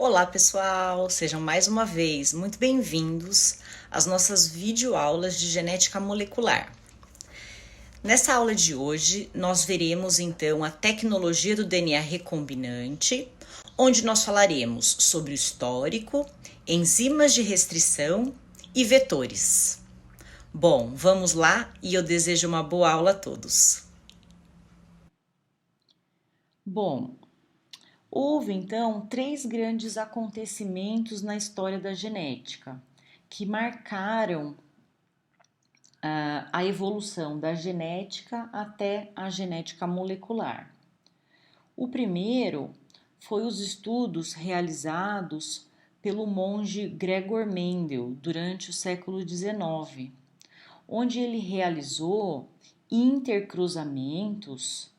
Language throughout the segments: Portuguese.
Olá, pessoal! Sejam mais uma vez muito bem-vindos às nossas videoaulas de genética molecular. Nessa aula de hoje, nós veremos então a tecnologia do DNA recombinante, onde nós falaremos sobre o histórico, enzimas de restrição e vetores. Bom, vamos lá e eu desejo uma boa aula a todos. Bom, houve então três grandes acontecimentos na história da genética que marcaram a evolução da genética até a genética molecular. O primeiro foi os estudos realizados pelo monge Gregor Mendel durante o século XIX, onde ele realizou intercruzamentos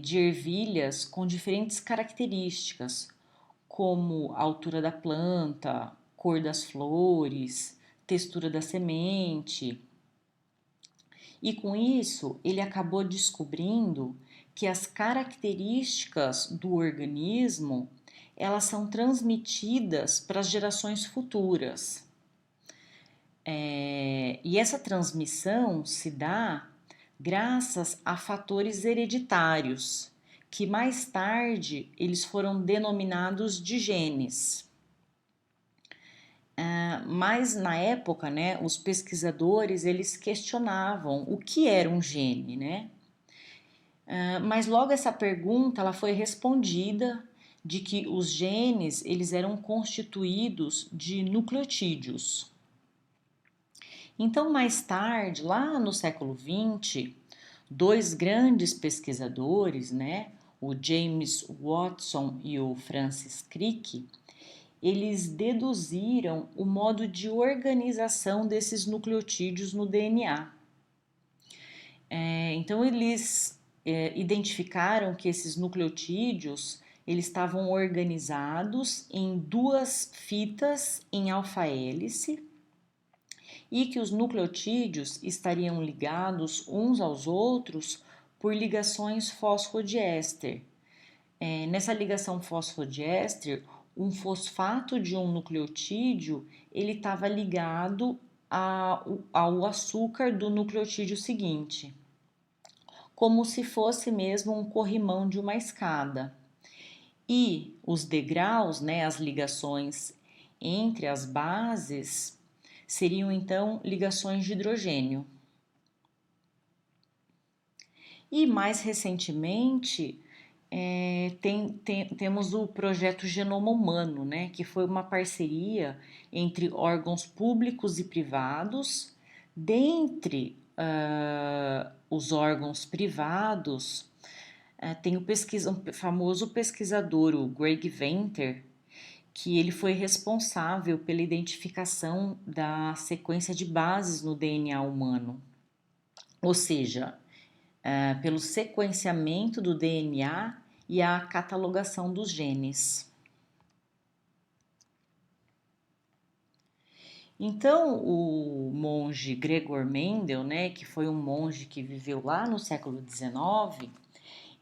de ervilhas com diferentes características, como a altura da planta, cor das flores, textura da semente. E com isso, ele acabou descobrindo que as características do organismo, elas são transmitidas para as gerações futuras. E essa transmissão se dá graças a fatores hereditários, que mais tarde eles foram denominados de genes. Mas na época, né, os pesquisadores eles questionavam o que era um gene, né? Mas logo essa pergunta ela foi respondida de que os genes eles eram constituídos de nucleotídeos. Então, mais tarde, lá no século XX, dois grandes pesquisadores, né, o James Watson e o Francis Crick, eles deduziram o modo de organização desses nucleotídeos no DNA. Então, eles identificaram que esses nucleotídeos eles estavam organizados em duas fitas em alfa-hélice e que os nucleotídeos estariam ligados uns aos outros por ligações fosfodiéster. Nessa ligação fosfodiéster, um fosfato de um nucleotídeo ele estava ligado ao açúcar do nucleotídeo seguinte, como se fosse mesmo um corrimão de uma escada. E os degraus, né, as ligações entre as bases, seriam então ligações de hidrogênio. E mais recentemente, temos o projeto Genoma Humano, né, que foi uma parceria entre órgãos públicos e privados. Dentre os órgãos privados, tem um famoso pesquisador, o Greg Venter, que ele foi responsável pela identificação da sequência de bases no DNA humano, ou seja, pelo sequenciamento do DNA e a catalogação dos genes. Então, o monge Gregor Mendel, né, que foi um monge que viveu lá no século XIX,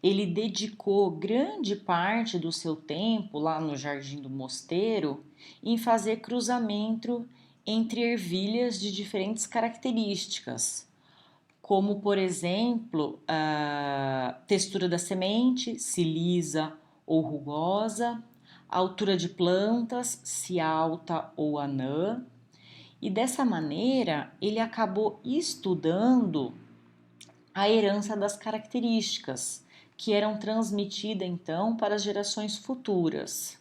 ele dedicou grande parte do seu tempo lá no Jardim do Mosteiro em fazer cruzamento entre ervilhas de diferentes características, como, por exemplo, a textura da semente, se lisa ou rugosa, a altura de plantas, se alta ou anã, e dessa maneira ele acabou estudando a herança das características que eram transmitidas então para as gerações futuras.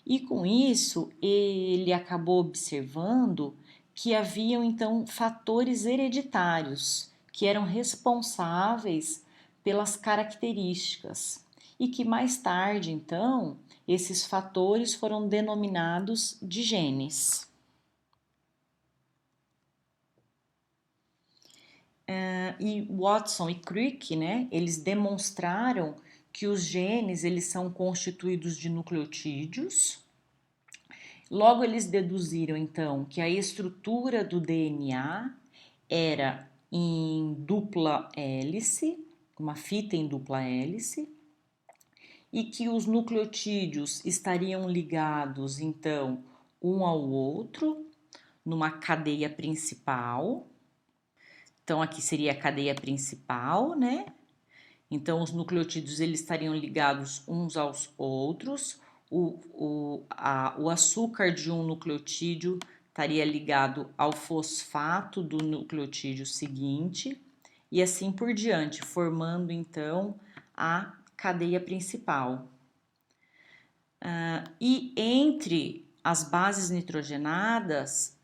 E com isso, ele acabou observando que haviam então fatores hereditários que eram responsáveis pelas características e que mais tarde então esses fatores foram denominados de genes. E Watson e Crick, né, eles demonstraram que os genes eles são constituídos de nucleotídeos. Logo eles deduziram então que a estrutura do DNA era em dupla hélice, uma fita em dupla hélice, e que os nucleotídeos estariam ligados, então, um ao outro, numa cadeia principal. Então, aqui seria a cadeia principal, né? Então, os nucleotídeos eles estariam ligados uns aos outros. O açúcar de um nucleotídeo estaria ligado ao fosfato do nucleotídeo seguinte, e assim por diante, formando então a cadeia principal. E entre as bases nitrogenadas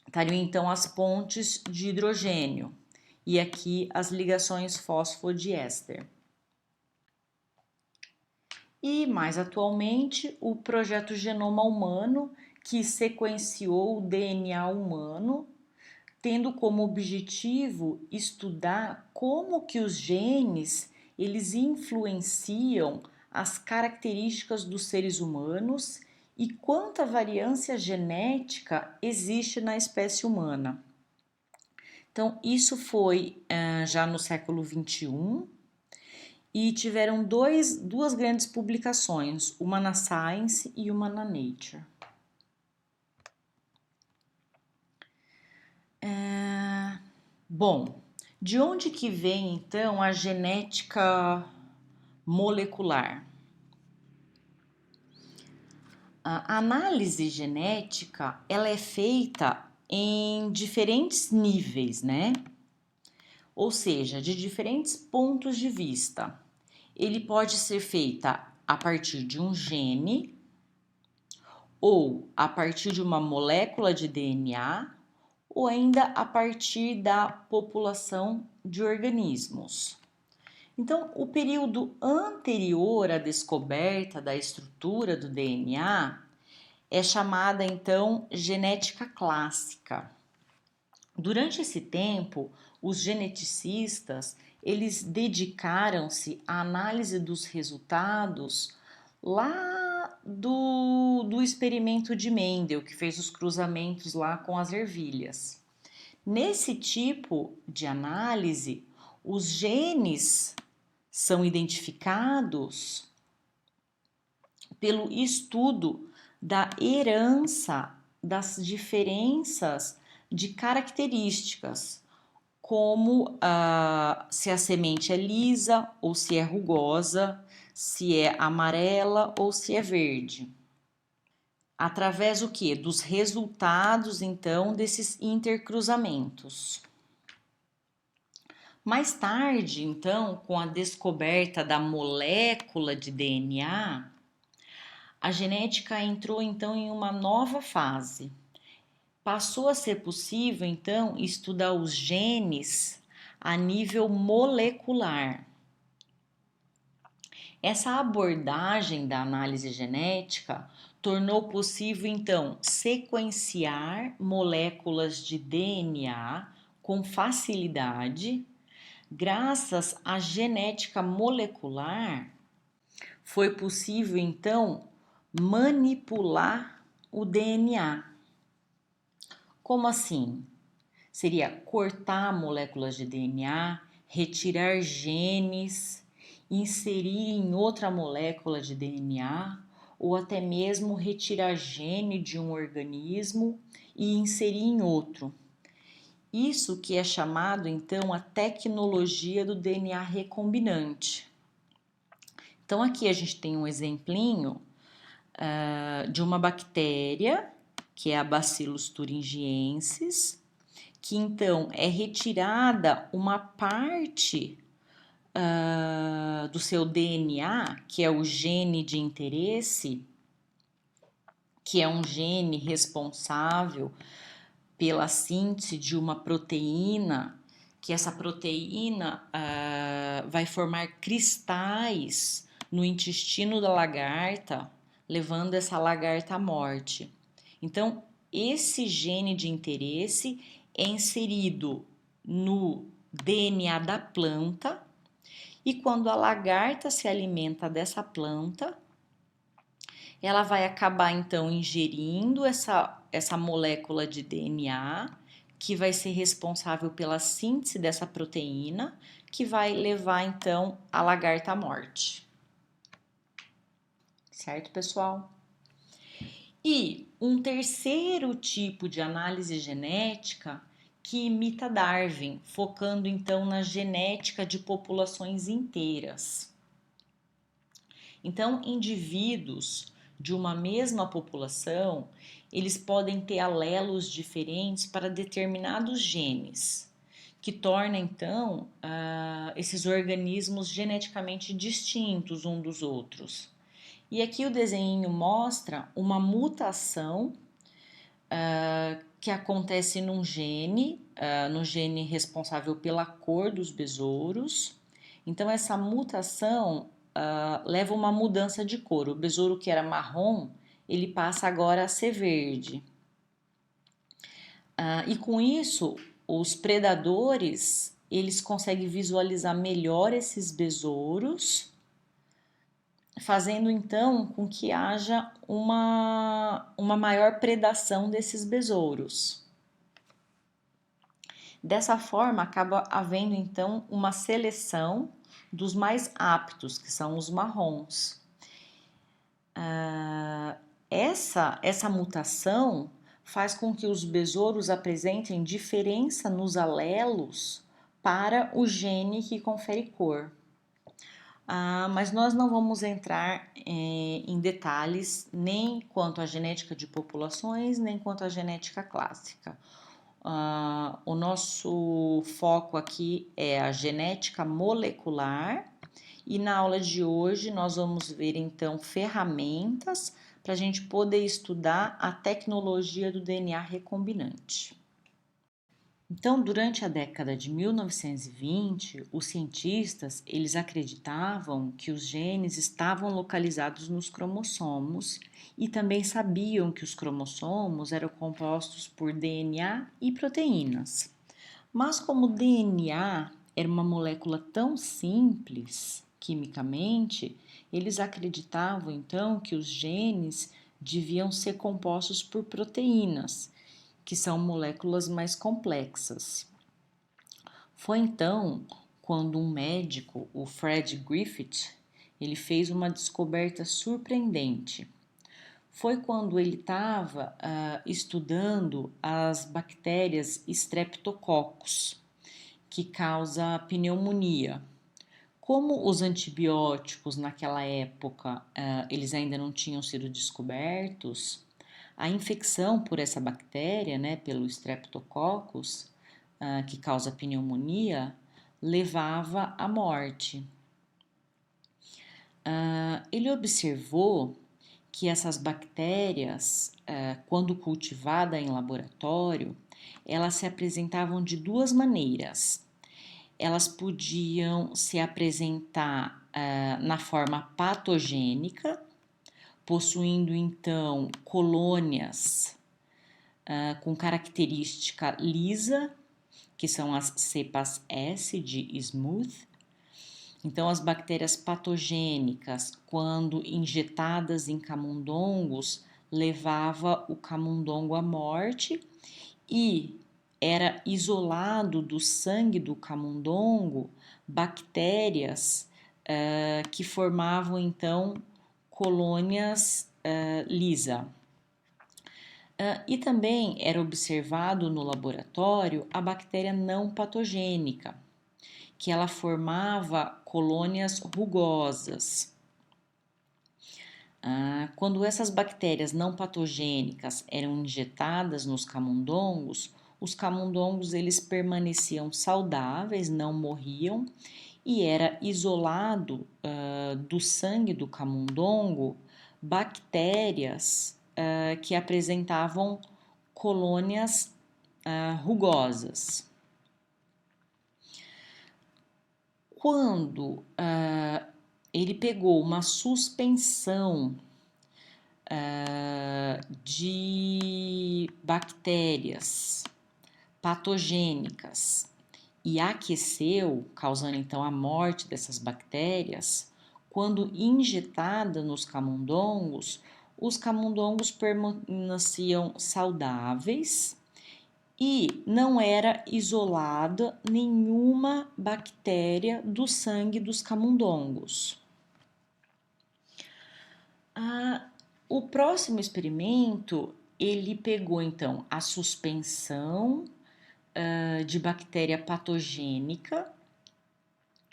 estariam então as pontes de hidrogênio e aqui as ligações fosfodiéster. E mais atualmente o projeto Genoma Humano, que sequenciou o DNA humano, tendo como objetivo estudar como que os genes eles influenciam as características dos seres humanos e quanta variância genética existe na espécie humana. Então, isso foi já no século XXI e tiveram duas grandes publicações, uma na Science e uma na Nature. Bom, de onde que vem então a genética molecular? A análise genética, ela é feita em diferentes níveis, né? Ou seja, de diferentes pontos de vista. Ele pode ser feita a partir de um gene ou a partir de uma molécula de DNA ou ainda a partir da população de organismos. Então, o período anterior à descoberta da estrutura do DNA é chamada então genética clássica. Durante esse tempo, os geneticistas eles dedicaram-se à análise dos resultados lá do experimento de Mendel, que fez os cruzamentos lá com as ervilhas. Nesse tipo de análise, os genes são identificados pelo estudo da herança das diferenças de características, como se a semente é lisa ou se é rugosa, se é amarela ou se é verde. Através do quê? Dos resultados, então, desses intercruzamentos. Mais tarde, então, com a descoberta da molécula de DNA, a genética entrou, então, em uma nova fase. Passou a ser possível, então, estudar os genes a nível molecular. Essa abordagem da análise genética tornou possível, então, sequenciar moléculas de DNA com facilidade. Graças à genética molecular, foi possível, então, manipular o DNA. Como assim? Seria cortar moléculas de DNA, retirar genes, inserir em outra molécula de DNA, ou até mesmo retirar gene de um organismo e inserir em outro. Isso que é chamado, então, a tecnologia do DNA recombinante. Então, aqui a gente tem um exemplinho de uma bactéria, que é a Bacillus thuringiensis, que então é retirada uma parte do seu DNA, que é o gene de interesse, que é um gene responsável pela síntese de uma proteína, que essa proteína vai formar cristais no intestino da lagarta, levando essa lagarta à morte. Então, esse gene de interesse é inserido no DNA da planta e quando a lagarta se alimenta dessa planta, ela vai acabar então ingerindo essa molécula de DNA que vai ser responsável pela síntese dessa proteína que vai levar então a lagarta à morte. certo, pessoal? E um terceiro tipo de análise genética que imita Darwin, focando então na genética de populações inteiras. Então, indivíduos de uma mesma população, eles podem ter alelos diferentes para determinados genes, que torna então esses organismos geneticamente distintos uns dos outros. E aqui o desenho mostra uma mutação que acontece num gene, no gene responsável pela cor dos besouros. Então, essa mutação leva a uma mudança de cor. O besouro que era marrom, ele passa agora a ser verde. E com isso, os predadores, eles conseguem visualizar melhor esses besouros, fazendo então com que haja uma maior predação desses besouros. Dessa forma, acaba havendo então uma seleção dos mais aptos, que são os marrons. Essa mutação faz com que os besouros apresentem diferença nos alelos para o gene que confere cor. Mas nós não vamos entrar em detalhes nem quanto à genética de populações, nem quanto à genética clássica. O nosso foco aqui é a genética molecular e na aula de hoje nós vamos ver então ferramentas para a gente poder estudar a tecnologia do DNA recombinante. Então, durante a década de 1920, os cientistas eles acreditavam que os genes estavam localizados nos cromossomos e também sabiam que os cromossomos eram compostos por DNA e proteínas. Mas como o DNA era uma molécula tão simples quimicamente, eles acreditavam então que os genes deviam ser compostos por proteínas, que são moléculas mais complexas. Foi então quando um médico, o Fred Griffith, ele fez uma descoberta surpreendente. Foi quando ele estava estudando as bactérias Streptococcus, que causa pneumonia. Como os antibióticos naquela época eles ainda não tinham sido descobertos, a infecção por essa bactéria, né, pelo Streptococcus, que causa pneumonia, levava à morte. Ele observou que essas bactérias, quando cultivada em laboratório, elas se apresentavam de duas maneiras. Elas podiam se apresentar na forma patogênica, possuindo então colônias com característica lisa, que são as cepas S de smooth. Então, as bactérias patogênicas, quando injetadas em camundongos, levava o camundongo à morte e era isolado do sangue do camundongo bactérias que formavam então colônias lisa. E também era observado no laboratório a bactéria não patogênica, que ela formava colônias rugosas. Quando essas bactérias não patogênicas eram injetadas nos camundongos, os camundongos eles permaneciam saudáveis, não morriam, e era isolado do sangue do camundongo bactérias que apresentavam colônias rugosas. Quando ele pegou uma suspensão de bactérias patogênicas e aqueceu, causando então a morte dessas bactérias, quando injetada nos camundongos, os camundongos permaneciam saudáveis e não era isolada nenhuma bactéria do sangue dos camundongos. O próximo experimento, ele pegou então a suspensão de bactéria patogênica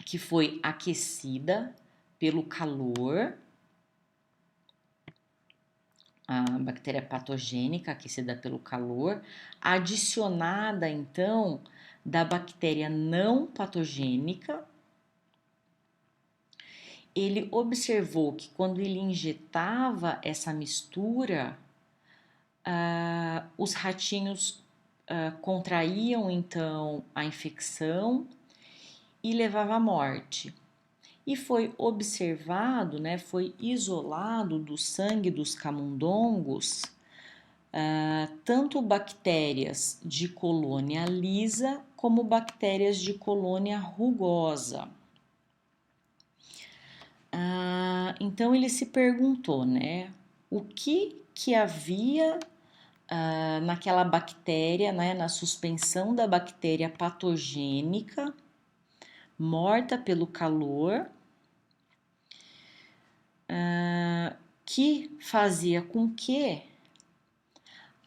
que foi aquecida pelo calor, a bactéria patogênica aquecida pelo calor, adicionada então da bactéria não patogênica. Ele observou que quando ele injetava essa mistura, os ratinhos contraíam então a infecção e levava à morte. E foi observado, né, foi isolado do sangue dos camundongos tanto bactérias de colônia lisa como bactérias de colônia rugosa. Então ele se perguntou, né, o que havia naquela bactéria, né, na suspensão da bactéria patogênica morta pelo calor, que fazia com que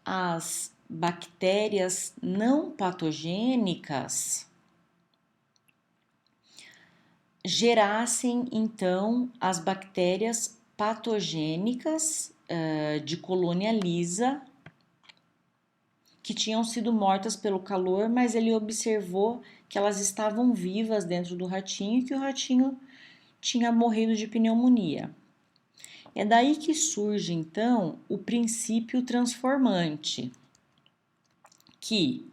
as bactérias não patogênicas gerassem então as bactérias patogênicas de colônia lisa que tinham sido mortas pelo calor, mas ele observou que elas estavam vivas dentro do ratinho e que o ratinho tinha morrido de pneumonia. É daí que surge então o princípio transformante, que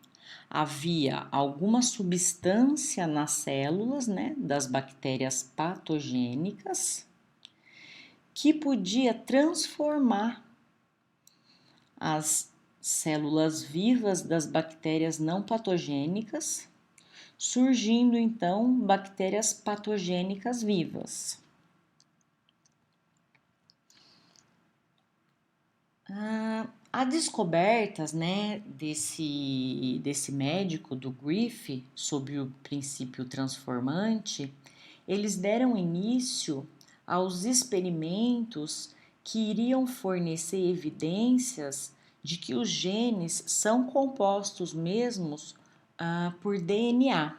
havia alguma substância nas células, né, das bactérias patogênicas que podia transformar as células vivas das bactérias não patogênicas, surgindo então bactérias patogênicas vivas. Há descobertas, né, desse médico, do Griffith, sobre o princípio transformante, eles deram início aos experimentos que iriam fornecer evidências de que os genes são compostos mesmos por DNA.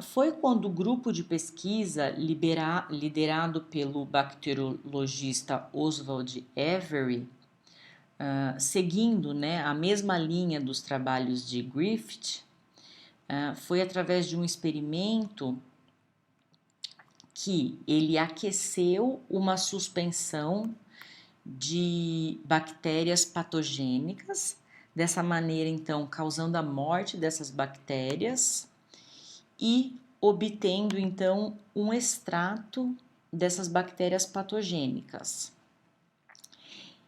Foi quando o grupo de pesquisa liderado pelo bacteriologista Oswald Avery, seguindo, né, a mesma linha dos trabalhos de Griffith, foi através de um experimento que ele aqueceu uma suspensão de bactérias patogênicas, dessa maneira então causando a morte dessas bactérias e obtendo então um extrato dessas bactérias patogênicas.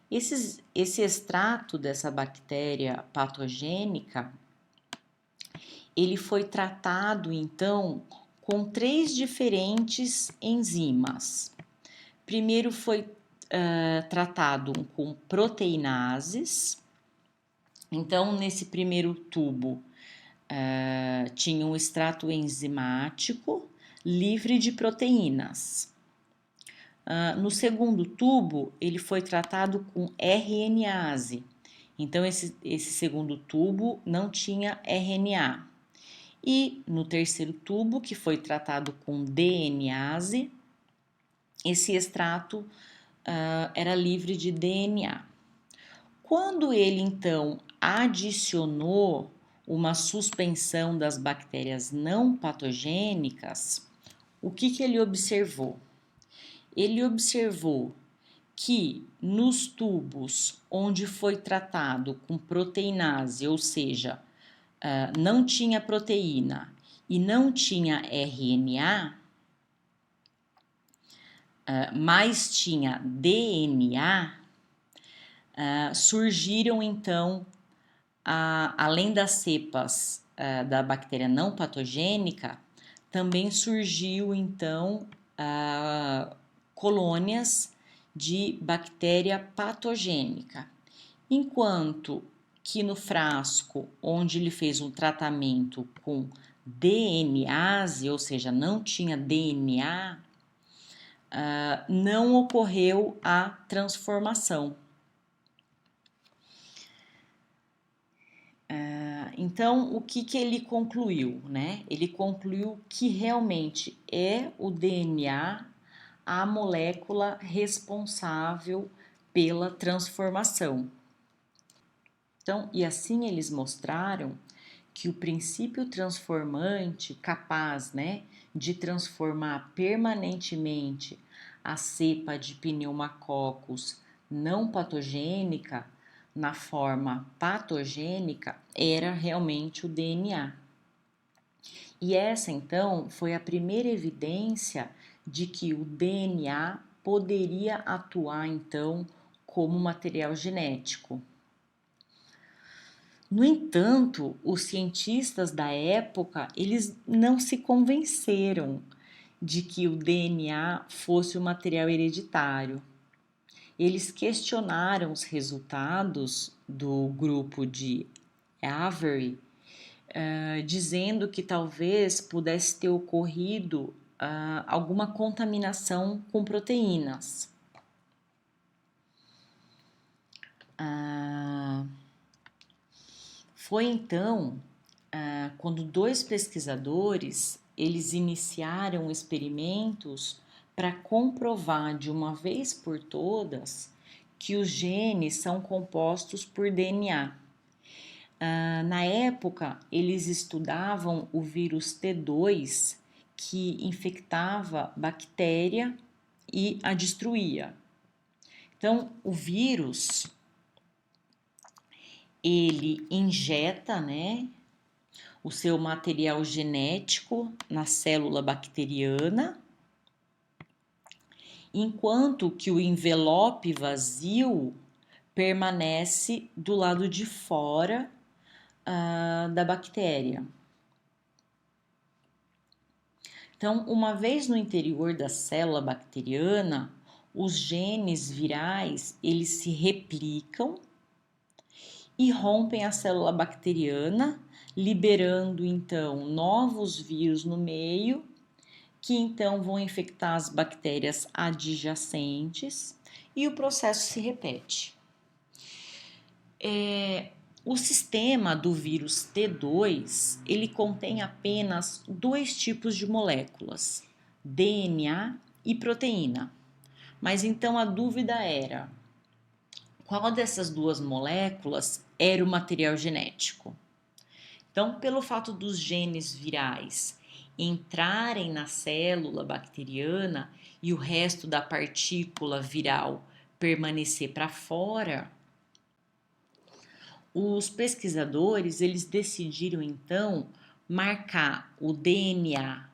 Esse extrato dessa bactéria patogênica, ele foi tratado então com 3 diferentes enzimas. Primeiro foi tratado com proteinases. Então, nesse primeiro tubo, tinha um extrato enzimático livre de proteínas. No segundo tubo, ele foi tratado com RNase. Então, esse segundo tubo não tinha RNA. E no terceiro tubo, que foi tratado com DNase, esse extrato era livre de DNA. Quando ele, então, adicionou uma suspensão das bactérias não patogênicas, o que ele observou? Ele observou que nos tubos onde foi tratado com proteinase, ou seja, não tinha proteína e não tinha RNA, mas tinha DNA, surgiram então, além das cepas da bactéria não patogênica, também surgiu então colônias de bactéria patogênica, enquanto que no frasco onde ele fez um tratamento com DNase, ou seja, não tinha DNA, não ocorreu a transformação. Então, o que ele concluiu, né? Ele concluiu que realmente é o DNA a molécula responsável pela transformação. Então, e assim eles mostraram que o princípio transformante capaz, né, de transformar permanentemente a cepa de Pneumococcus não patogênica na forma patogênica era realmente o DNA. E essa então foi a primeira evidência de que o DNA poderia atuar então como material genético. No entanto, os cientistas da época, eles não se convenceram de que o DNA fosse um material hereditário. Eles questionaram os resultados do grupo de Avery, dizendo que talvez pudesse ter ocorrido alguma contaminação com proteínas. Foi então quando dois pesquisadores eles iniciaram experimentos para comprovar de uma vez por todas que os genes são compostos por DNA. Na época, eles estudavam o vírus T2, que infectava bactéria e a destruía. Então, o vírus, ele injeta, né, o seu material genético na célula bacteriana, enquanto que o envelope vazio permanece do lado de fora da bactéria. Então, uma vez no interior da célula bacteriana, os genes virais eles se replicam e rompem a célula bacteriana, liberando então novos vírus no meio, que então vão infectar as bactérias adjacentes e o processo se repete. O sistema do vírus T2, ele contém apenas dois tipos de moléculas, DNA e proteína. Mas então a dúvida era, qual dessas duas moléculas era o material genético? Então, pelo fato dos genes virais entrarem na célula bacteriana e o resto da partícula viral permanecer para fora, os pesquisadores eles decidiram então marcar o DNA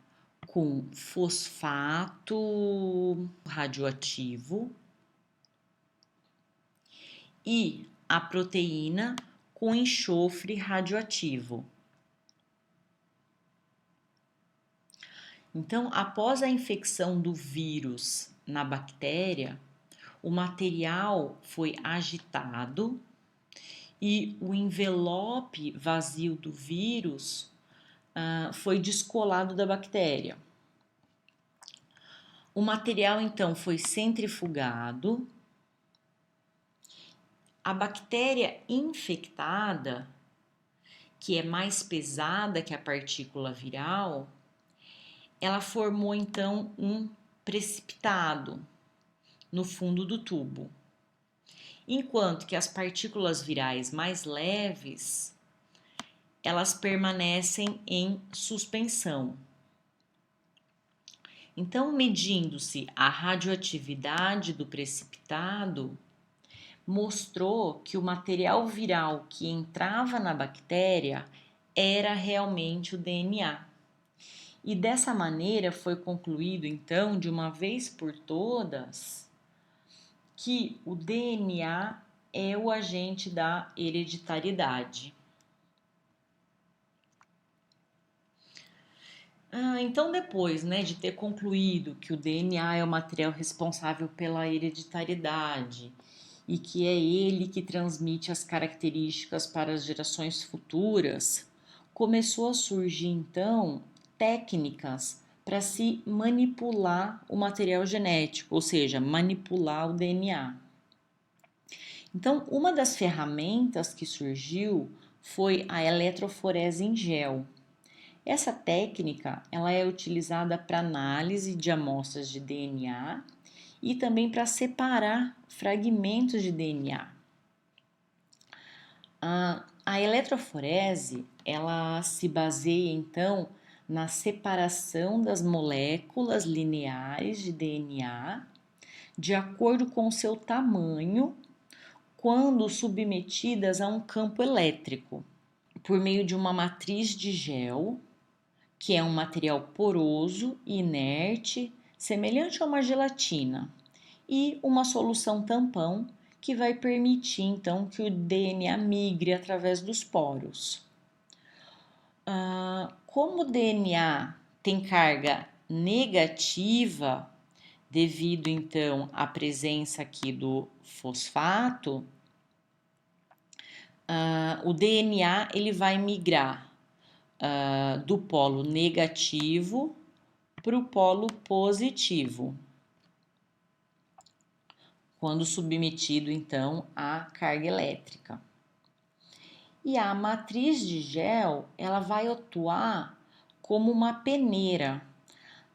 com fosfato radioativo e a proteína com enxofre radioativo. Então, após a infecção do vírus na bactéria, o material foi agitado e o envelope vazio do vírus foi descolado da bactéria. O material então foi centrifugado. A bactéria infectada, que é mais pesada que a partícula viral, ela formou então um precipitado no fundo do tubo. Enquanto que as partículas virais mais leves, elas permanecem em suspensão. Então, medindo-se a radioatividade do precipitado, mostrou que o material viral que entrava na bactéria era realmente o DNA. E dessa maneira foi concluído, então, de uma vez por todas, que o DNA é o agente da hereditariedade. Então, depois, né, de ter concluído que o DNA é o material responsável pela hereditariedade e que é ele que transmite as características para as gerações futuras, começou a surgir, então, técnicas para se manipular o material genético, ou seja, manipular o DNA. Então, uma das ferramentas que surgiu foi a eletroforese em gel. Essa técnica ela é utilizada para análise de amostras de DNA e também para separar fragmentos de DNA. A eletroforese ela se baseia então na separação das moléculas lineares de DNA de acordo com o seu tamanho quando submetidas a um campo elétrico por meio de uma matriz de gel, que é um material poroso e inerte, semelhante a uma gelatina, e uma solução tampão que vai permitir então que o DNA migre através dos poros. Como o DNA tem carga negativa, devido então à presença aqui do fosfato, o DNA ele vai migrar do polo negativo para o polo positivo, quando submetido então à carga elétrica. E a matriz de gel, ela vai atuar como uma peneira,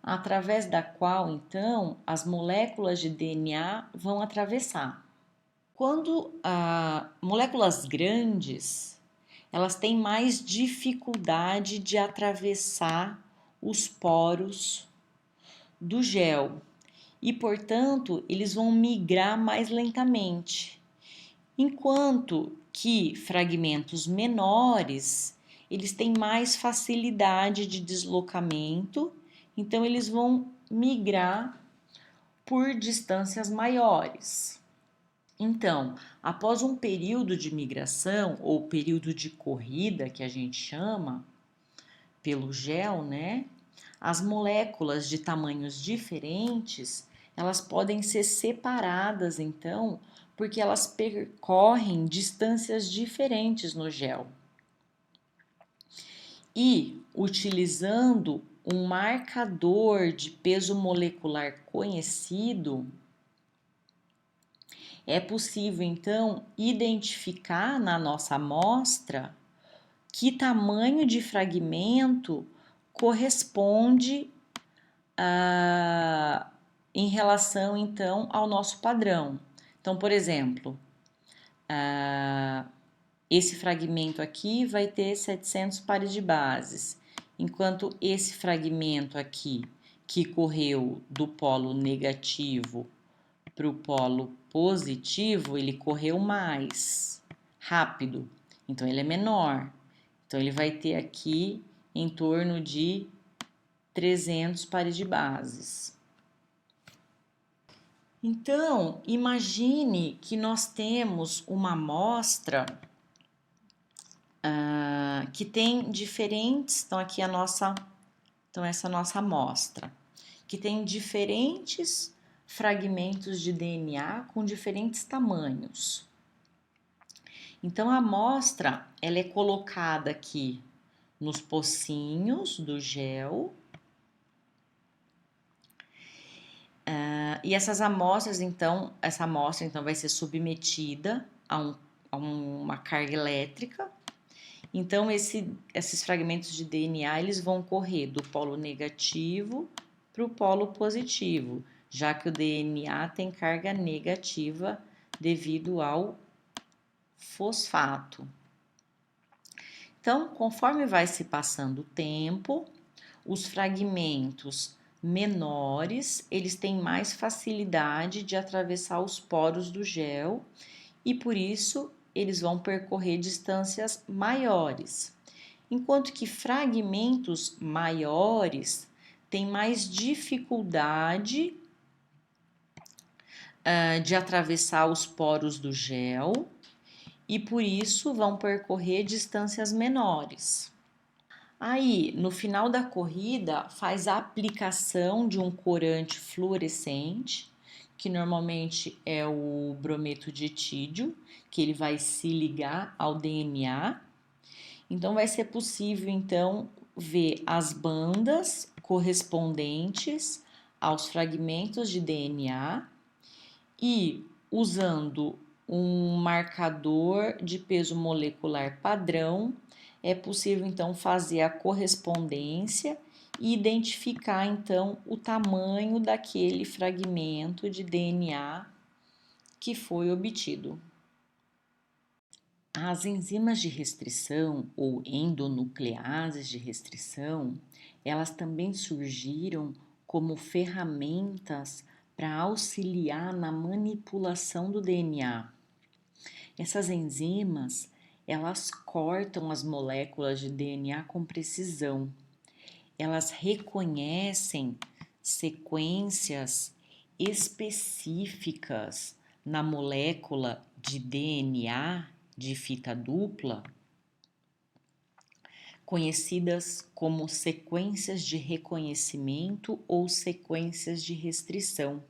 através da qual então as moléculas de DNA vão atravessar. Quando moléculas grandes, elas têm mais dificuldade de atravessar os poros do gel e, portanto, eles vão migrar mais lentamente. Enquanto que fragmentos menores, eles têm mais facilidade de deslocamento, então eles vão migrar por distâncias maiores. Então, após um período de migração ou período de corrida, que a gente chama, pelo gel, né? As moléculas de tamanhos diferentes, elas podem ser separadas, então, porque elas percorrem distâncias diferentes no gel. E, utilizando um marcador de peso molecular conhecido, é possível, então, identificar na nossa amostra que tamanho de fragmento corresponde em relação, então, ao nosso padrão. Então, por exemplo, esse fragmento aqui vai ter 700 pares de bases, enquanto esse fragmento aqui, que correu do polo negativo para o polo positivo, ele correu mais rápido, então ele é menor. Então, ele vai ter aqui em torno de 300 pares de bases. Então, imagine que nós temos uma amostra que tem diferentes, então aqui essa é a nossa amostra, que tem diferentes fragmentos de DNA com diferentes tamanhos. Então, a amostra ela é colocada aqui nos pocinhos do gel. E essas amostras, então, essa amostra então, vai ser submetida a uma carga elétrica. Então, esses fragmentos de DNA eles vão correr do polo negativo para o polo positivo, já que o DNA tem carga negativa devido ao fosfato. Então, conforme vai se passando o tempo, os fragmentos menores, eles têm mais facilidade de atravessar os poros do gel e por isso eles vão percorrer distâncias maiores. Enquanto que fragmentos maiores têm mais dificuldade de atravessar os poros do gel e por isso vão percorrer distâncias menores. Aí, no final da corrida, faz a aplicação de um corante fluorescente, que normalmente é o brometo de etídio, que ele vai se ligar ao DNA. Então, vai ser possível, então, ver as bandas correspondentes aos fragmentos de DNA e, usando um marcador de peso molecular padrão, é possível então fazer a correspondência e identificar então o tamanho daquele fragmento de DNA que foi obtido. As enzimas de restrição ou endonucleases de restrição, elas também surgiram como ferramentas para auxiliar na manipulação do DNA. Essas enzimas, elas cortam as moléculas de DNA com precisão. Elas reconhecem sequências específicas na molécula de DNA de fita dupla, conhecidas como sequências de reconhecimento ou sequências de restrição,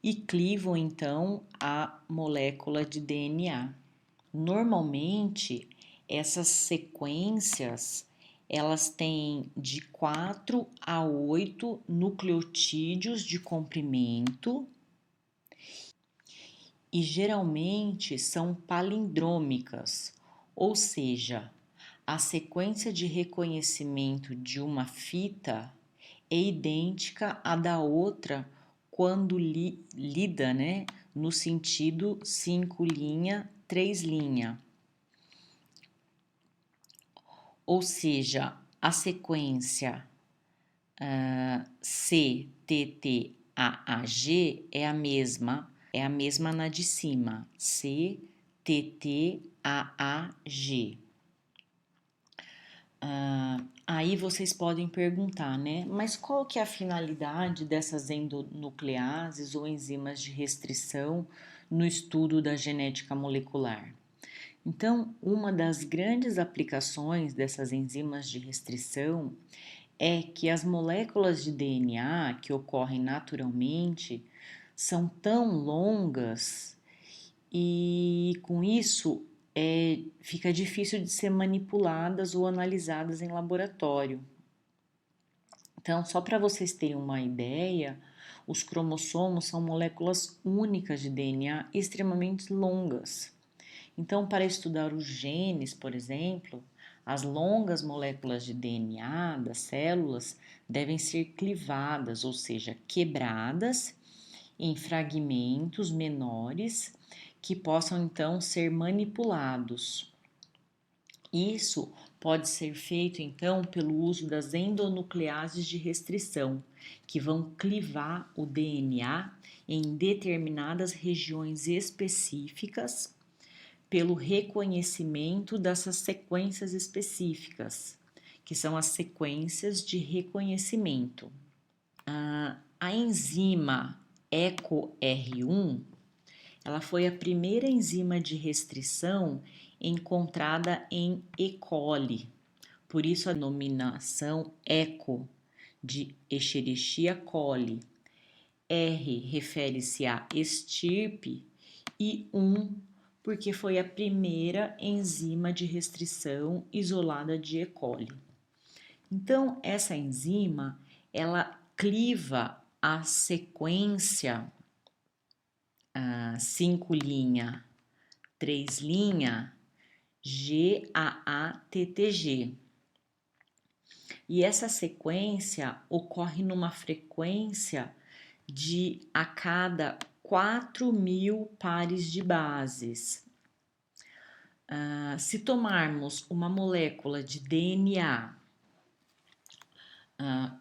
e clivam então a molécula de DNA. Normalmente, essas sequências elas têm de 4 a 8 nucleotídeos de comprimento e geralmente são palindrômicas, ou seja, a sequência de reconhecimento de uma fita é idêntica à da outra quando lida, né, no sentido 5', 3'. Ou seja, a sequência CTTAAG é a mesma na de cima, CTTAAG. Aí vocês podem perguntar, né? Mas qual que é a finalidade dessas endonucleases ou enzimas de restrição no estudo da genética molecular? Então, uma das grandes aplicações dessas enzimas de restrição é que as moléculas de DNA que ocorrem naturalmente são tão longas e com isso fica difícil de ser manipuladas ou analisadas em laboratório. Então, só para vocês terem uma ideia, os cromossomos são moléculas únicas de DNA extremamente longas. Então, para estudar os genes, por exemplo, as longas moléculas de DNA das células devem ser clivadas, ou seja, quebradas em fragmentos menores que possam então ser manipulados. Isso pode ser feito então pelo uso das endonucleases de restrição, que vão clivar o DNA em determinadas regiões específicas pelo reconhecimento dessas sequências específicas, que são as sequências de reconhecimento. A enzima EcoR1, ela foi a primeira enzima de restrição encontrada em E. coli, por isso a denominação ECO, de Escherichia coli. R refere-se à estirpe e 1 porque foi a primeira enzima de restrição isolada de E. coli. Então, essa enzima, ela cliva a sequência 5', 3', GAATTG. E essa sequência ocorre numa frequência de a cada 4.000 pares de bases. Se tomarmos uma molécula de DNA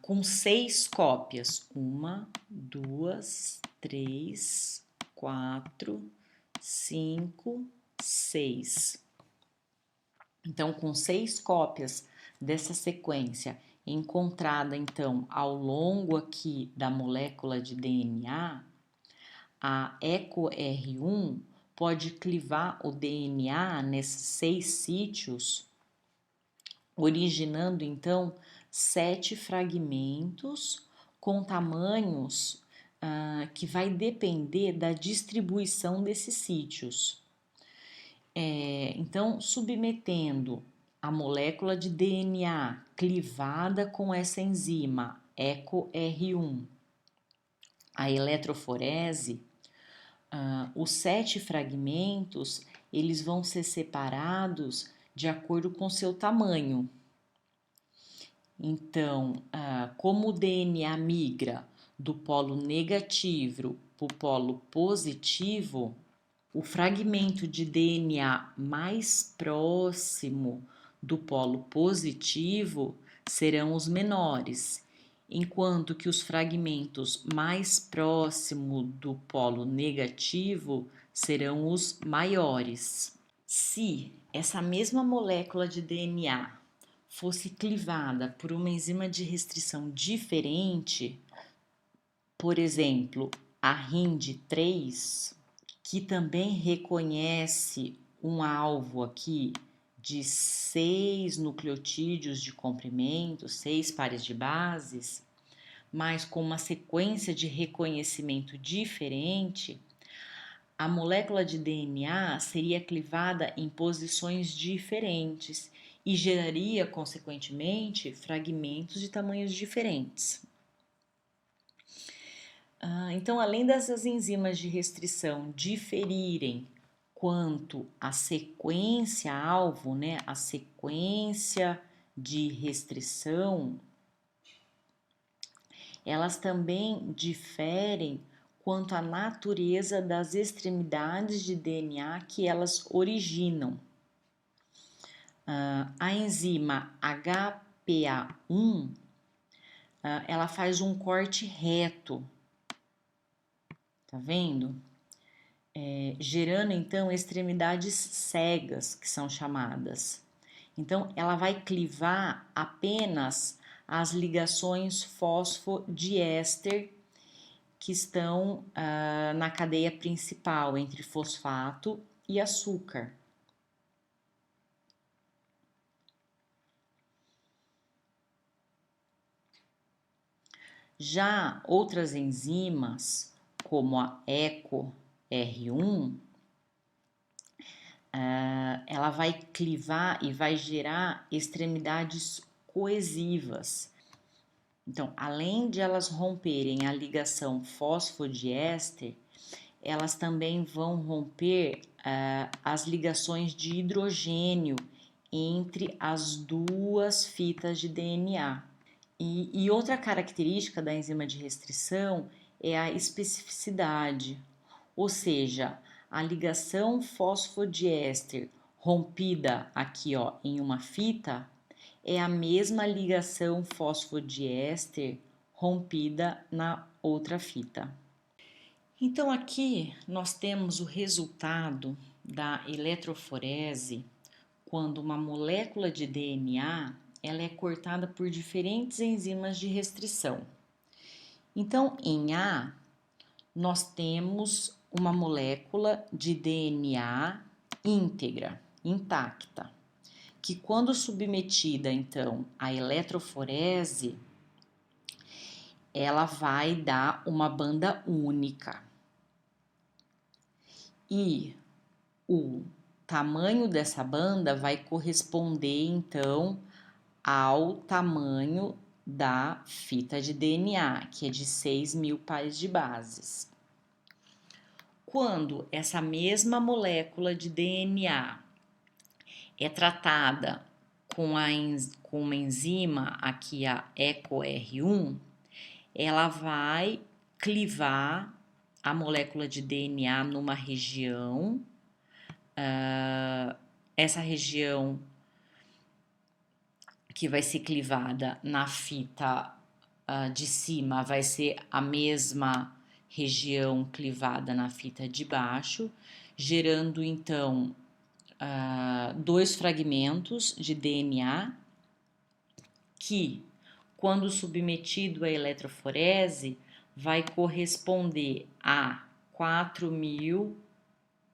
com 6 cópias, 1, 2, 3, 4, 5, 6. Então, com 6 cópias dessa sequência encontrada então ao longo aqui da molécula de DNA, a EcoR1 pode clivar o DNA nesses 6 sítios, originando então 7 fragmentos com tamanhos que vai depender da distribuição desses sítios. Então, submetendo a molécula de DNA clivada com essa enzima EcoR1. A eletroforese, os 7 fragmentos, eles vão ser separados de acordo com seu tamanho. Então, como o DNA migra do polo negativo para o polo positivo, o fragmento de DNA mais próximo do polo positivo serão os menores, enquanto que os fragmentos mais próximos do polo negativo serão os maiores. Se essa mesma molécula de DNA fosse clivada por uma enzima de restrição diferente, por exemplo, a RIND3, que também reconhece um alvo aqui de 6 nucleotídeos de comprimento, 6 pares de bases, mas com uma sequência de reconhecimento diferente, a molécula de DNA seria clivada em posições diferentes e geraria, consequentemente, fragmentos de tamanhos diferentes. Então, além dessas enzimas de restrição diferirem quanto à sequência alvo, né, a sequência de restrição, elas também diferem quanto à natureza das extremidades de DNA que elas originam. A enzima HPA1, ela faz um corte reto, tá vendo? Gerando então extremidades cegas, que são chamadas. Então, ela vai clivar apenas as ligações fosfodiéster que estão na cadeia principal entre fosfato e açúcar. Já outras enzimas, como a EcoR1, ela vai clivar e vai gerar extremidades coesivas. Então, além de elas romperem a ligação fosfodiéster, elas também vão romper as ligações de hidrogênio entre as duas fitas de DNA. E outra característica da enzima de restrição é a especificidade, ou seja, a ligação fosfodiéster rompida aqui ó, em uma fita é a mesma ligação fosfodiéster rompida na outra fita. Então aqui nós temos o resultado da eletroforese quando uma molécula de DNA ela é cortada por diferentes enzimas de restrição. Então em A nós temos uma molécula de DNA íntegra, intacta, que quando submetida então à eletroforese, ela vai dar uma banda única. E o tamanho dessa banda vai corresponder então ao tamanho da fita de DNA, que é de 6.000 pares de bases. Quando essa mesma molécula de DNA é tratada com uma enzima, aqui a EcoR1, ela vai clivar a molécula de DNA numa região, essa região que vai ser clivada na fita de cima vai ser a mesma região clivada na fita de baixo, gerando então 2 fragmentos de DNA que, quando submetido à eletroforese, vai corresponder a 4.000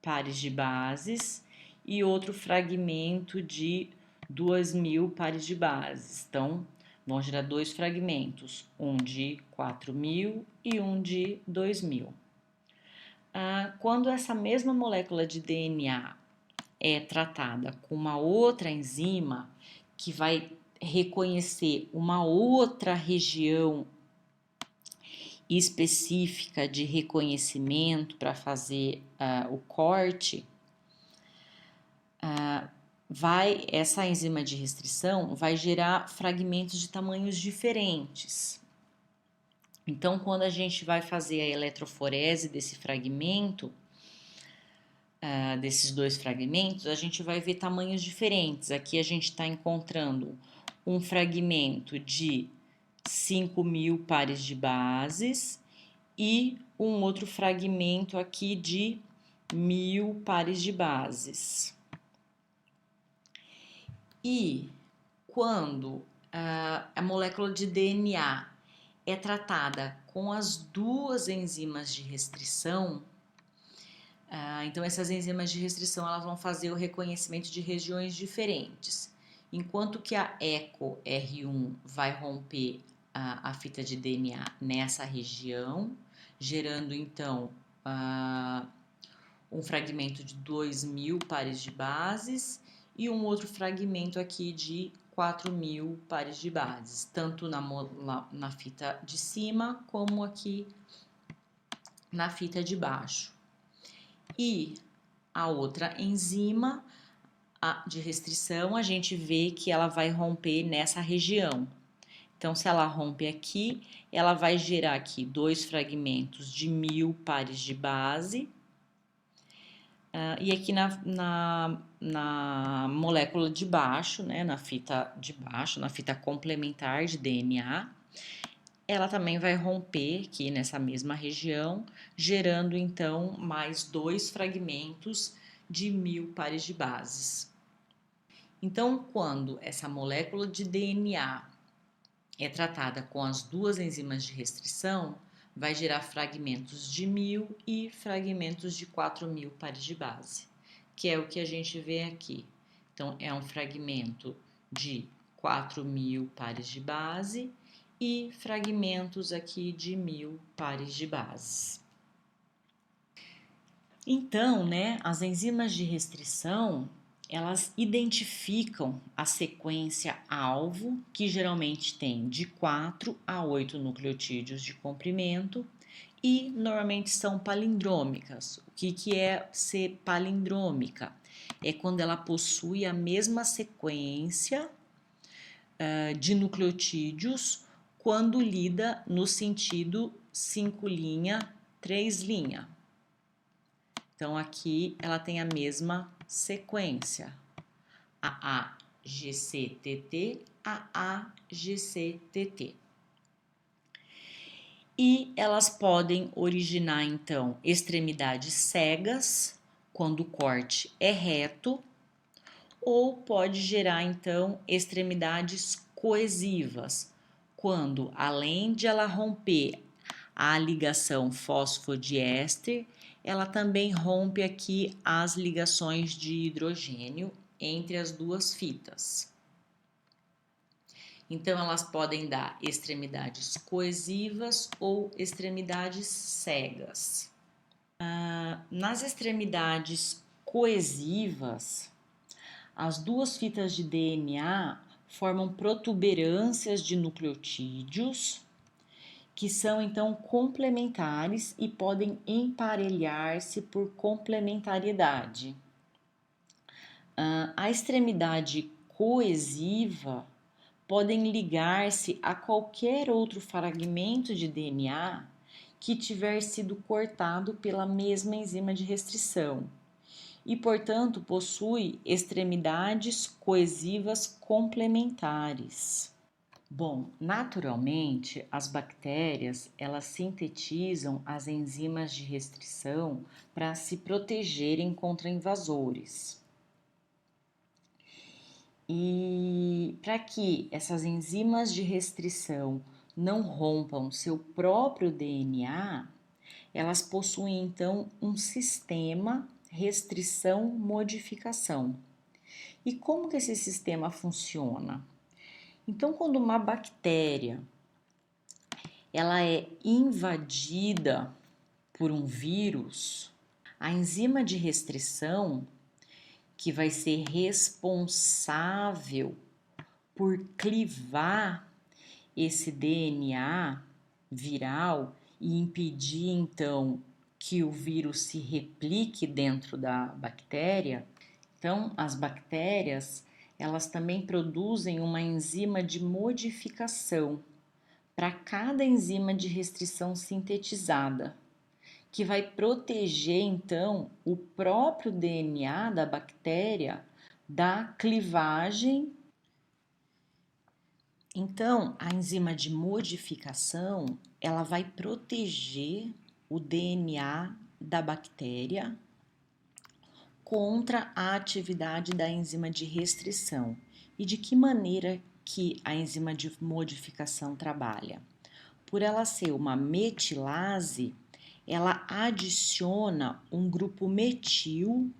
pares de bases e outro fragmento de 2.000 pares de bases. Então, vão gerar 2 fragmentos, um de 4.000 e um de 2.000. Quando essa mesma molécula de DNA é tratada com uma outra enzima que vai reconhecer uma outra região específica de reconhecimento para fazer o corte, essa enzima de restrição vai gerar fragmentos de tamanhos diferentes. Então, quando a gente vai fazer a eletroforese desse fragmento, desses dois fragmentos, a gente vai ver tamanhos diferentes. Aqui a gente está encontrando um fragmento de 5.000 pares de bases e um outro fragmento aqui de 1.000 pares de bases. E quando a molécula de DNA é tratada com as duas enzimas de restrição, então essas enzimas de restrição elas vão fazer o reconhecimento de regiões diferentes. Enquanto que a ECO R1 vai romper a fita de DNA nessa região, gerando então um fragmento de 2.000 pares de bases e um outro fragmento aqui de 4.000 pares de bases, tanto na fita de cima como aqui na fita de baixo. E a outra enzima de restrição, a gente vê que ela vai romper nessa região. Então, se ela rompe aqui, ela vai gerar aqui dois fragmentos de 1.000 pares de base. E aqui na molécula de baixo, né, na fita de baixo, na fita complementar de DNA, ela também vai romper aqui nessa mesma região, gerando então mais dois fragmentos de 1.000 pares de bases. Então, quando essa molécula de DNA é tratada com as duas enzimas de restrição, vai gerar fragmentos de 1.000 e fragmentos de 4.000 pares de base, que é o que a gente vê aqui. Então, é um fragmento de 4.000 pares de base e fragmentos aqui de 1.000 pares de bases. Então, né, as enzimas de restrição, elas identificam a sequência alvo, que geralmente tem de 4 a 8 nucleotídeos de comprimento e normalmente são palindrômicas. O que é ser palindrômica? É quando ela possui a mesma sequência de nucleotídeos quando lida no sentido 5' 3'. Então, aqui ela tem a mesma sequência, AAGCTT, AAGCTT. E elas podem originar, então, extremidades cegas, quando o corte é reto, ou pode gerar, então, extremidades coesivas, quando, além de ela romper a ligação fosfodiéster, ela também rompe aqui as ligações de hidrogênio entre as duas fitas. Então, elas podem dar extremidades coesivas ou extremidades cegas. Nas extremidades coesivas, as duas fitas de DNA formam protuberâncias de nucleotídeos, que são então complementares e podem emparelhar-se por complementariedade. A extremidade coesiva podem ligar-se a qualquer outro fragmento de DNA que tiver sido cortado pela mesma enzima de restrição e, portanto, possui extremidades coesivas complementares. Bom, naturalmente, as bactérias, elas sintetizam as enzimas de restrição para se protegerem contra invasores. E para que essas enzimas de restrição não rompam seu próprio DNA, elas possuem então um sistema restrição-modificação. E como que esse sistema funciona? Então, quando uma bactéria ela é invadida por um vírus, a enzima de restrição, que vai ser responsável por clivar esse DNA viral e impedir então que o vírus se replique dentro da bactéria, então as bactérias elas também produzem uma enzima de modificação para cada enzima de restrição sintetizada, que vai proteger então o próprio DNA da bactéria da clivagem. Então, a enzima de modificação, ela vai proteger o DNA da bactéria contra a atividade da enzima de restrição. E de que maneira que a enzima de modificação trabalha? Por ela ser uma metilase, ela adiciona um grupo metil,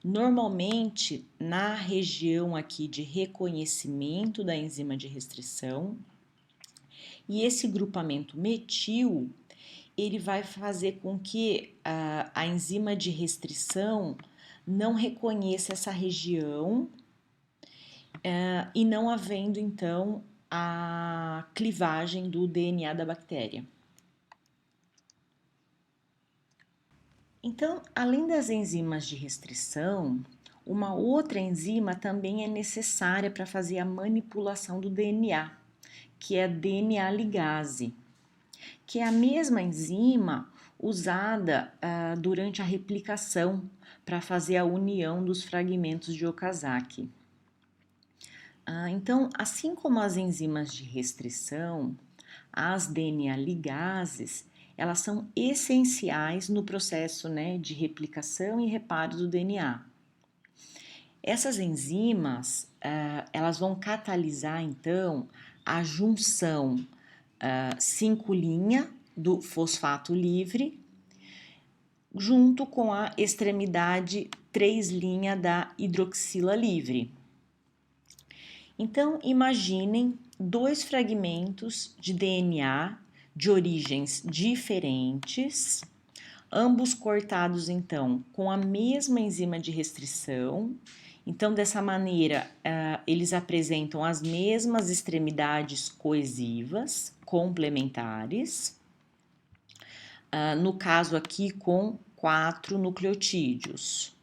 normalmente na região aqui de reconhecimento da enzima de restrição. E esse grupamento metil, ele vai fazer com que a enzima de restrição não reconheça essa região e não havendo então a clivagem do DNA da bactéria. Então, além das enzimas de restrição, uma outra enzima também é necessária para fazer a manipulação do DNA, que é a DNA ligase, que é a mesma enzima usada durante a replicação para fazer a união dos fragmentos de Okazaki. Então, assim como as enzimas de restrição, as DNA ligases, elas são essenciais no processo, né, de replicação e reparo do DNA. Essas enzimas, elas vão catalisar, então, a junção 5' do fosfato livre junto com a extremidade 3' da hidroxila livre. Então, imaginem dois fragmentos de DNA de origens diferentes, ambos cortados então com a mesma enzima de restrição. Então, dessa maneira, eles apresentam as mesmas extremidades coesivas, complementares. No caso aqui, com 4 nucleotídeos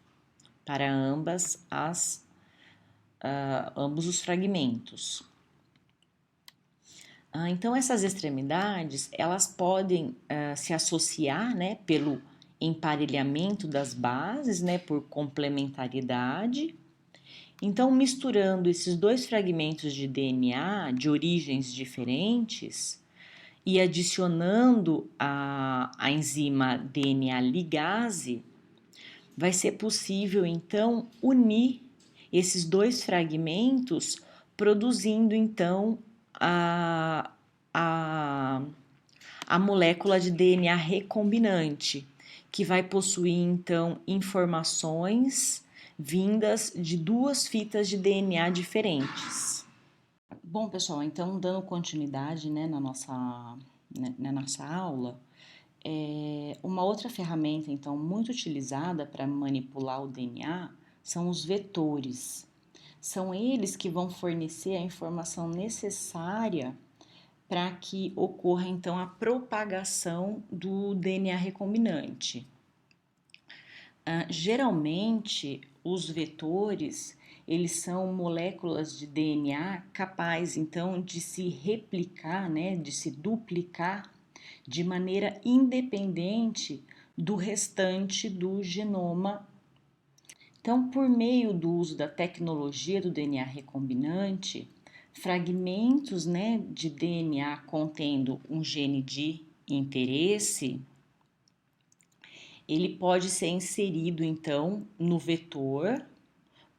para ambos os fragmentos. Então, essas extremidades, elas podem se associar, né, pelo emparelhamento das bases, né, por complementariedade. Então, misturando esses dois fragmentos de DNA de origens diferentes e adicionando a enzima DNA ligase, vai ser possível, então, unir esses dois fragmentos, produzindo, então, a molécula de DNA recombinante, que vai possuir, então, informações vindas de duas fitas de DNA diferentes. Bom, pessoal, então, dando continuidade, né, na nossa aula, uma outra ferramenta, então, muito utilizada para manipular o DNA são os vetores. São eles que vão fornecer a informação necessária para que ocorra, então, a propagação do DNA recombinante. Geralmente, os vetores, eles são moléculas de DNA capazes, então, de se replicar, né, de se duplicar de maneira independente do restante do genoma. Então, por meio do uso da tecnologia do DNA recombinante, fragmentos, né, de DNA contendo um gene de interesse, ele pode ser inserido, então, no vetor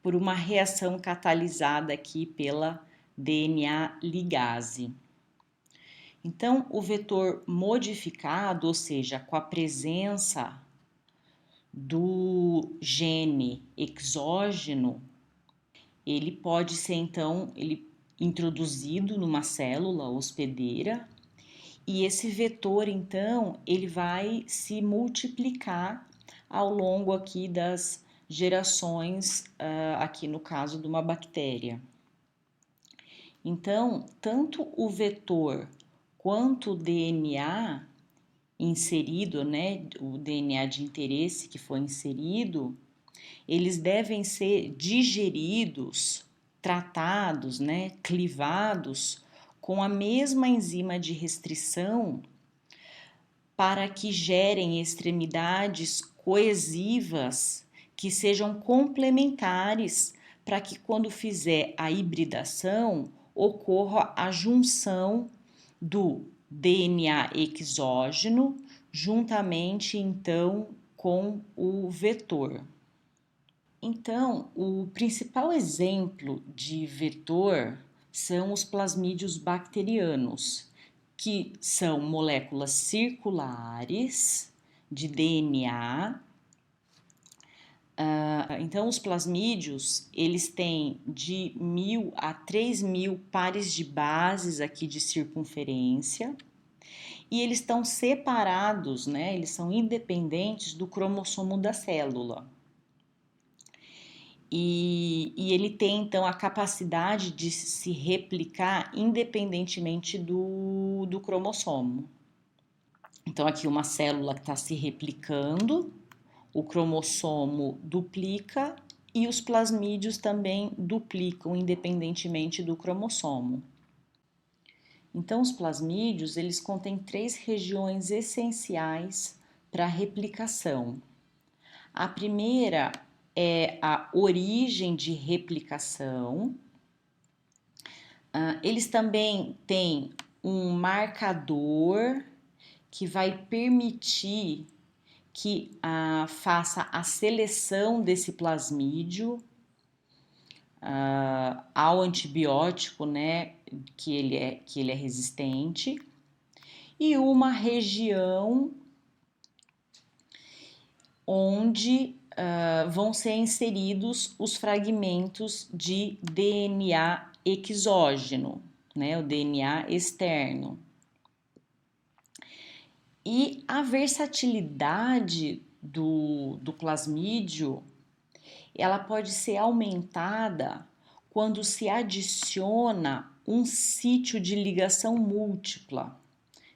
por uma reação catalisada aqui pela DNA ligase. Então, o vetor modificado, ou seja, com a presença do gene exógeno, ele pode ser, então, introduzido numa célula hospedeira e esse vetor, então, ele vai se multiplicar ao longo aqui das gerações, aqui no caso de uma bactéria. Então, tanto o vetor quanto o DNA, inserido, né, o DNA de interesse que foi inserido, eles devem ser digeridos, tratados, né, clivados com a mesma enzima de restrição para que gerem extremidades coesivas que sejam complementares para que quando fizer a hibridação ocorra a junção do DNA exógeno juntamente então com o vetor. Então, o principal exemplo de vetor são os plasmídios bacterianos, que são moléculas circulares de DNA. Então, os plasmídios, eles têm de 1.000 a 3.000 pares de bases aqui de circunferência, e eles estão separados, né? Eles são independentes do cromossomo da célula. E ele tem, então, a capacidade de se replicar independentemente do cromossomo. Então, aqui uma célula que está se replicando, o cromossomo duplica e os plasmídios também duplicam independentemente do cromossomo. Então, os plasmídios, eles contêm 3 regiões essenciais para a replicação. A primeira é a origem de replicação. Eles também têm um marcador que vai permitir que faça a seleção desse plasmídio ao antibiótico, né, que ele é resistente, e uma região onde vão ser inseridos os fragmentos de DNA exógeno, né, o DNA externo. E a versatilidade do plasmídio, ela pode ser aumentada quando se adiciona um sítio de ligação múltipla.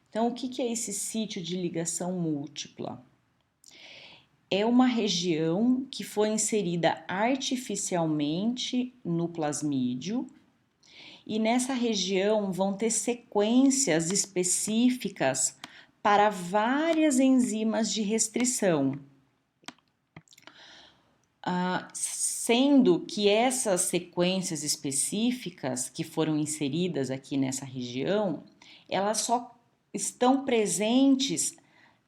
Então, o que é esse sítio de ligação múltipla? É uma região que foi inserida artificialmente no plasmídio, e nessa região vão ter sequências específicas para várias enzimas de restrição, sendo que essas sequências específicas que foram inseridas aqui nessa região, elas só estão presentes,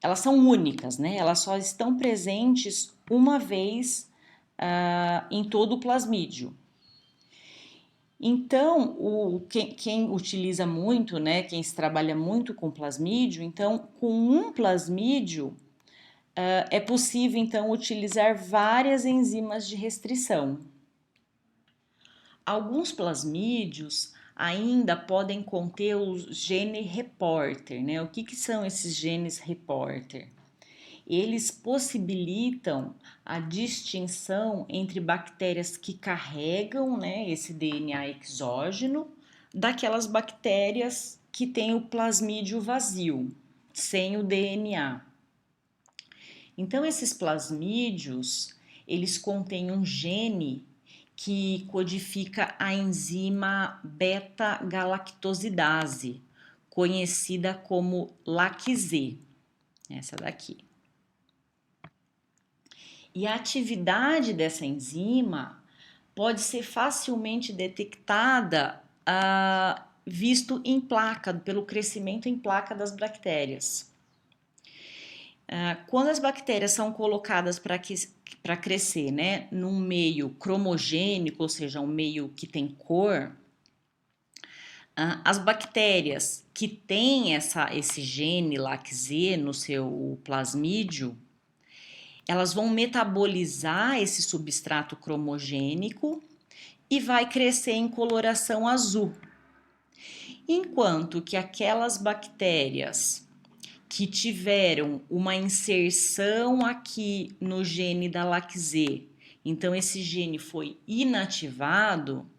elas são únicas, né? Elas só estão presentes uma vez em todo o plasmídio. Então, quem utiliza muito, né, quem se trabalha muito com plasmídio, então, com um plasmídio, é possível, então, utilizar várias enzimas de restrição. Alguns plasmídios ainda podem conter o gene reporter, né? O que são esses genes reporter? Eles possibilitam a distinção entre bactérias que carregam, né, esse DNA exógeno daquelas bactérias que têm o plasmídio vazio, sem o DNA. Então, esses plasmídios, eles contêm um gene que codifica a enzima beta-galactosidase, conhecida como LAC-Z, essa daqui. E a atividade dessa enzima pode ser facilmente detectada visto em placa, pelo crescimento em placa das bactérias. Quando as bactérias são colocadas para crescer, né, num meio cromogênico, ou seja, um meio que tem cor, as bactérias que têm esse gene LAC-Z no seu plasmídio, elas vão metabolizar esse substrato cromogênico e vai crescer em coloração azul. Enquanto que aquelas bactérias que tiveram uma inserção aqui no gene da LAC-Z, então esse gene foi inativado,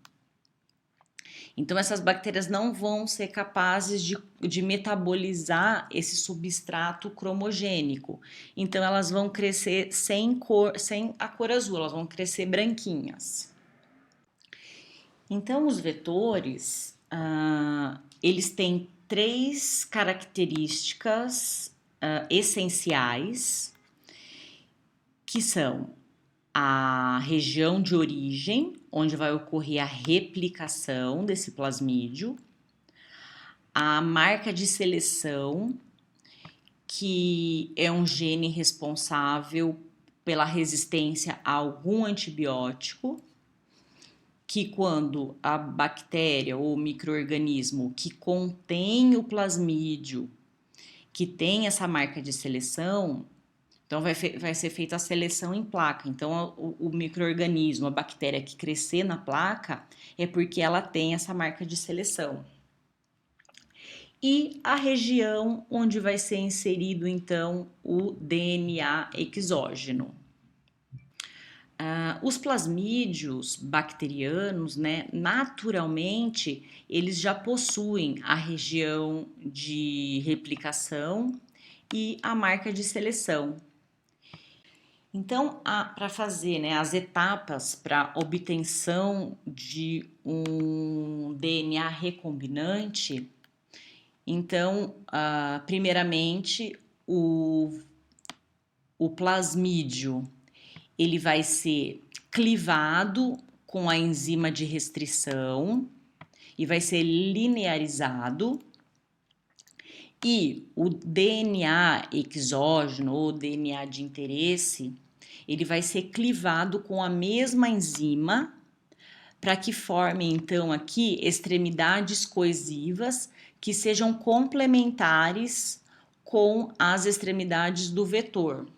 Então, essas bactérias não vão ser capazes de metabolizar esse substrato cromogênico. Então, elas vão crescer sem cor, sem a cor azul, elas vão crescer branquinhas. Então, os vetores, eles têm 3 características essenciais, que são a região de origem, onde vai ocorrer a replicação desse plasmídio, a marca de seleção, que é um gene responsável pela resistência a algum antibiótico, que quando a bactéria ou micro-organismo que contém o plasmídio, que tem essa marca de seleção, então vai ser feita a seleção em placa. Então o micro-organismo, a bactéria que crescer na placa, é porque ela tem essa marca de seleção. E a região onde vai ser inserido então o DNA exógeno. Os plasmídios bacterianos, né, naturalmente, eles já possuem a região de replicação e a marca de seleção. Então, para fazer, né, as etapas para obtenção de um DNA recombinante, então, primeiramente, o plasmídio ele vai ser clivado com a enzima de restrição e vai ser linearizado. E o DNA exógeno ou DNA de interesse, ele vai ser clivado com a mesma enzima para que formem então aqui extremidades coesivas que sejam complementares com as extremidades do vetor.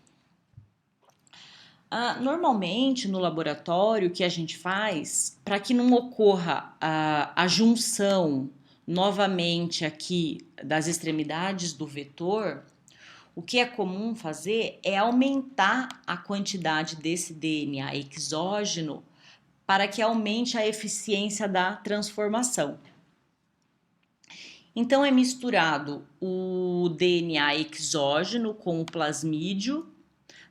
Normalmente no laboratório o que a gente faz, para que não ocorra a junção novamente aqui das extremidades do vetor, o que é comum fazer é aumentar a quantidade desse DNA exógeno para que aumente a eficiência da transformação. Então é misturado o DNA exógeno com o plasmídio,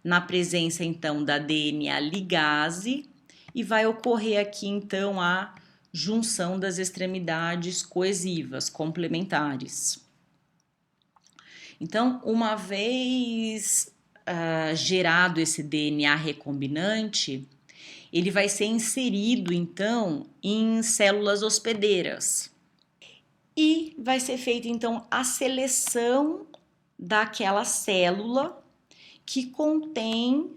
na presença então da DNA ligase, e vai ocorrer aqui então a junção das extremidades coesivas, complementares. Então, uma vez gerado esse DNA recombinante, ele vai ser inserido então em células hospedeiras e vai ser feita então a seleção daquela célula que contém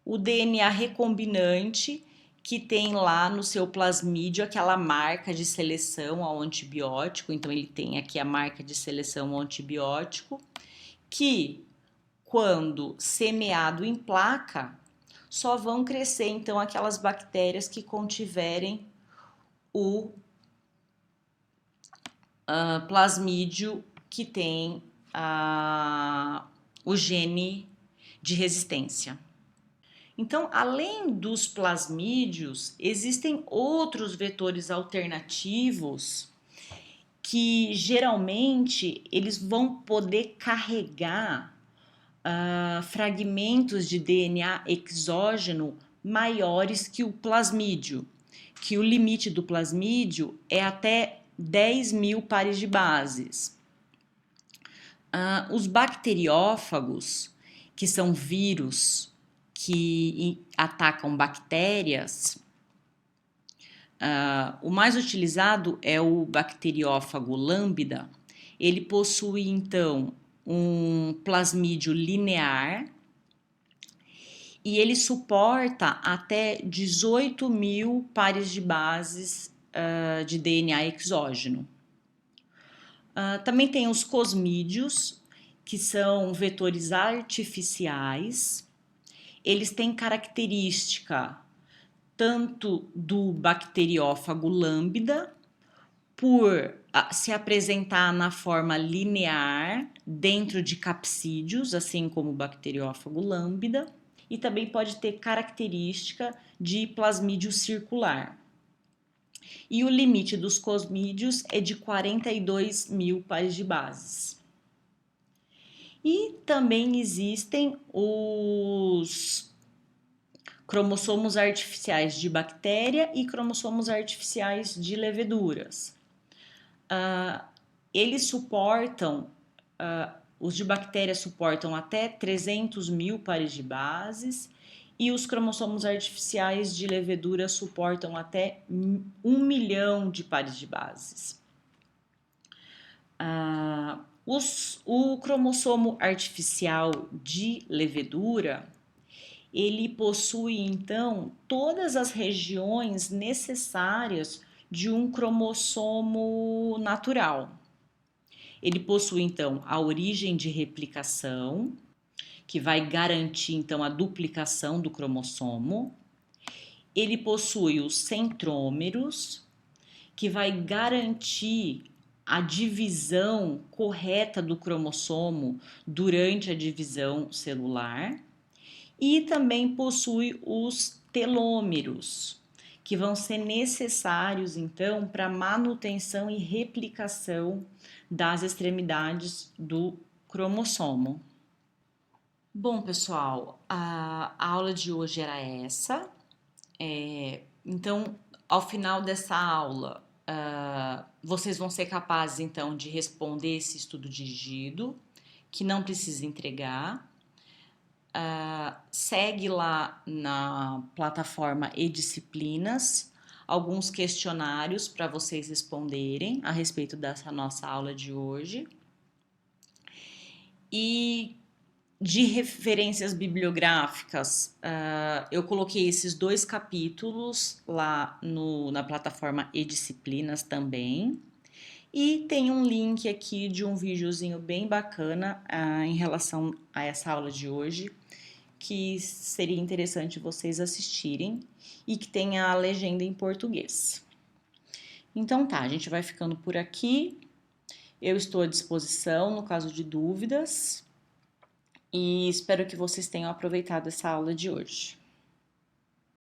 o DNA recombinante que tem lá no seu plasmídio aquela marca de seleção ao antibiótico. Então ele tem aqui a marca de seleção ao antibiótico, que quando semeado em placa, só vão crescer então aquelas bactérias que contiverem o plasmídio que tem o gene de resistência. Então, além dos plasmídios, existem outros vetores alternativos que geralmente eles vão poder carregar fragmentos de DNA exógeno maiores que o plasmídio, que o limite do plasmídio é até 10.000 pares de bases. Os bacteriófagos, que são vírus que atacam bactérias, o mais utilizado é o bacteriófago lambda. Ele possui então um plasmídio linear e ele suporta até 18.000 pares de bases de DNA exógeno. Também tem os cosmídeos, que são vetores artificiais. Eles têm característica tanto do bacteriófago lambda, por se apresentar na forma linear dentro de capsídeos, assim como o bacteriófago lambda, e também pode ter característica de plasmídio circular. E o limite dos cosmídeos é de 42 mil pares de bases. E também existem os cromossomos artificiais de bactéria e cromossomos artificiais de leveduras. Eles suportam, os de bactéria suportam até 300 mil pares de bases e os cromossomos artificiais de levedura suportam até 1 milhão de pares de bases. O cromossomo artificial de levedura, ele possui então todas as regiões necessárias de um cromossomo natural. Ele possui então a origem de replicação, que vai garantir então a duplicação do cromossomo. Ele possui os centrômeros, que vai garantir a divisão correta do cromossomo durante a divisão celular. E também possui os telômeros, que vão ser necessários então para manutenção e replicação das extremidades do cromossomo. Bom, pessoal, a aula de hoje era essa. Então, ao final dessa aula, vocês vão ser capazes então de responder esse estudo dirigido, que não precisa entregar. Segue lá na plataforma e-disciplinas alguns questionários para vocês responderem a respeito dessa nossa aula de hoje. E de referências bibliográficas, eu coloquei esses 2 capítulos lá na plataforma e-disciplinas também. E tem um link aqui de um videozinho bem bacana em relação a essa aula de hoje, que seria interessante vocês assistirem e que tem a legenda em português. Então tá, a gente vai ficando por aqui. Eu estou à disposição no caso de dúvidas e espero que vocês tenham aproveitado essa aula de hoje.